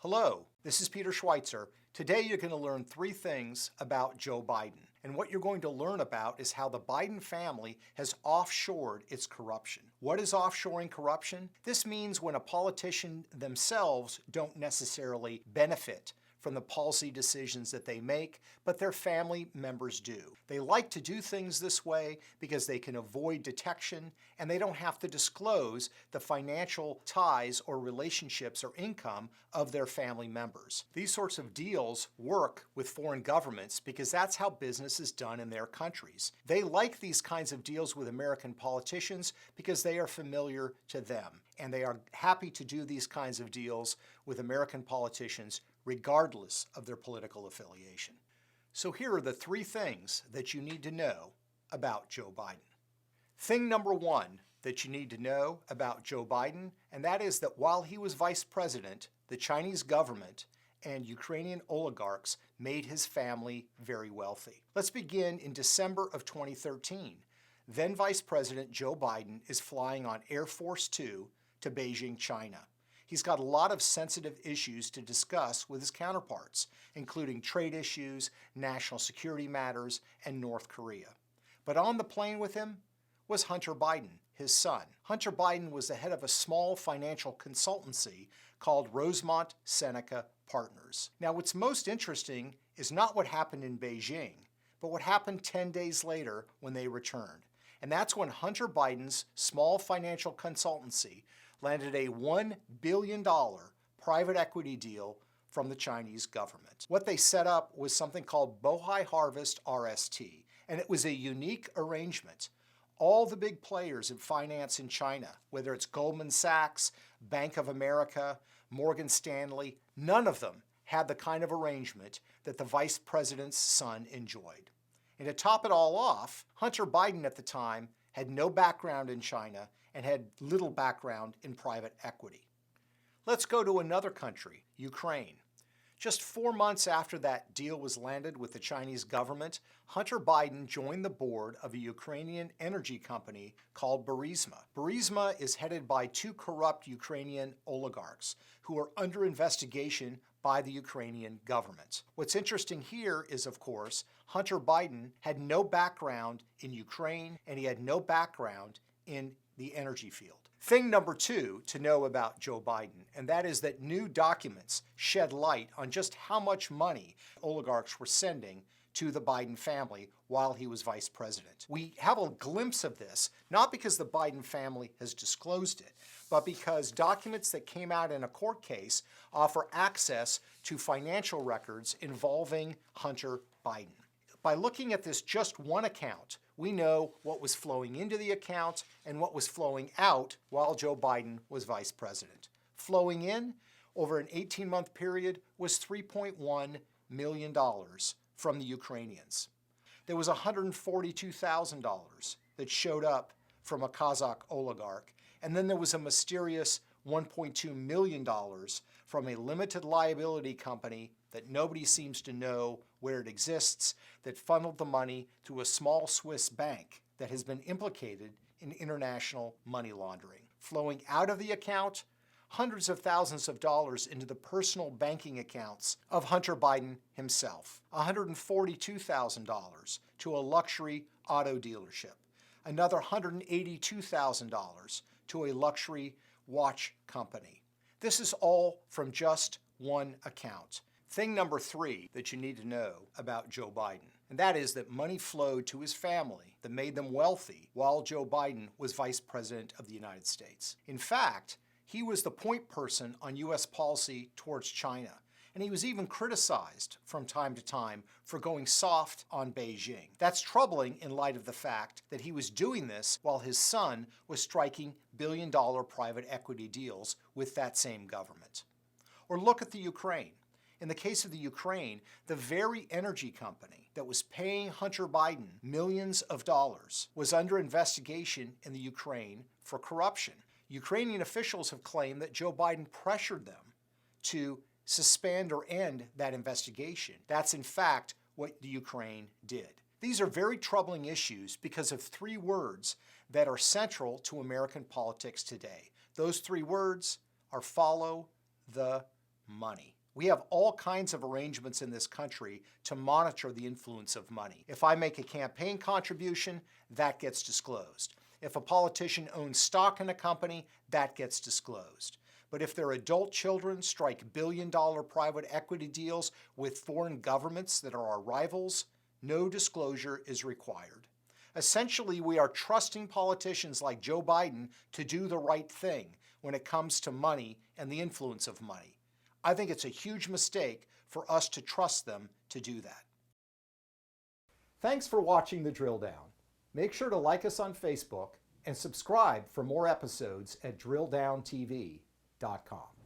Hello, this is Peter Schweizer. Today you're going to learn 3 things about Joe Biden. And what you're going to learn about is how the Biden family has offshored its corruption. What is offshoring corruption? This means when a politician themselves don't necessarily benefit from the policy decisions that they make, but their family members do. They like to do things this way because they can avoid detection and they don't have to disclose the financial ties or relationships or income of their family members. These sorts of deals work with foreign governments because that's how business is done in their countries. They like these kinds of deals with American politicians because they are familiar to them, and they are happy to do these kinds of deals with American politicians regardless of their political affiliation. So here are the 3 things that you need to know about Joe Biden. Thing number 1 that you need to know about Joe Biden, and that is that while he was vice president, the Chinese government and Ukrainian oligarchs made his family very wealthy. Let's begin in December of 2013. Then Vice President Joe Biden is flying on Air Force 2 to Beijing, China. He's got a lot of sensitive issues to discuss with his counterparts, including trade issues, national security matters, and North Korea. But on the plane with him was Hunter Biden, his son. Hunter Biden was the head of a small financial consultancy called Rosemont Seneca Partners. Now, what's most interesting is not what happened in Beijing, but what happened 10 days later when they returned. And that's when Hunter Biden's small financial consultancy landed a $1 billion private equity deal from the Chinese government. What they set up was something called Bohai Harvest RST, and it was a unique arrangement. All the big players in finance in China, whether it's Goldman Sachs, Bank of America, Morgan Stanley, none of them had the kind of arrangement that the vice president's son enjoyed. And to top it all off, Hunter Biden at the time had no background in China and had little background in private equity. Let's go to another country, Ukraine. Just 4 months after that deal was landed with the Chinese government, Hunter Biden joined the board of a Ukrainian energy company called Burisma. Burisma is headed by 2 corrupt Ukrainian oligarchs who are under investigation by the Ukrainian government. What's interesting here is, of course, Hunter Biden had no background in Ukraine and he had no background in the energy field. Thing number 2 to know about Joe Biden, and that is that new documents shed light on just how much money oligarchs were sending to the Biden family while he was vice president. We have a glimpse of this, not because the Biden family has disclosed it, but because documents that came out in a court case offer access to financial records involving Hunter Biden. By looking at this just one account, we know what was flowing into the account and what was flowing out while Joe Biden was vice president. Flowing in over an 18-month period was $3.1 million from the Ukrainians. There was $142,000 that showed up from a Kazakh oligarch, and then there was a mysterious $1.2 million from a limited liability company that nobody seems to know where it exists, that funneled the money to a small Swiss bank that has been implicated in international money laundering. Flowing out of the account, hundreds of thousands of dollars into the personal banking accounts of Hunter Biden himself. $142,000 to a luxury auto dealership. Another $182,000 to a luxury watch company. This is all from just one account. Thing number 3 that you need to know about Joe Biden, and that is that money flowed to his family that made them wealthy while Joe Biden was vice president of the United States. In fact, he was the point person on U.S. policy towards China, and he was even criticized from time to time for going soft on Beijing. That's troubling in light of the fact that he was doing this while his son was striking billion-dollar private equity deals with that same government. Or look at the Ukraine. In the case of the Ukraine, the very energy company that was paying Hunter Biden millions of dollars was under investigation in the Ukraine for corruption. Ukrainian officials have claimed that Joe Biden pressured them to suspend or end that investigation. That's in fact what the Ukraine did. These are very troubling issues because of 3 words that are central to American politics today. Those 3 words are follow the money. We have all kinds of arrangements in this country to monitor the influence of money. If I make a campaign contribution, that gets disclosed. If a politician owns stock in a company, that gets disclosed. But if their adult children strike billion-dollar private equity deals with foreign governments that are our rivals, no disclosure is required. Essentially, we are trusting politicians like Joe Biden to do the right thing when it comes to money and the influence of money. I think it's a huge mistake for us to trust them to do that. Thanks for watching The Drill Down. Make sure to like us on Facebook and subscribe for more episodes at DrillDownTV.com.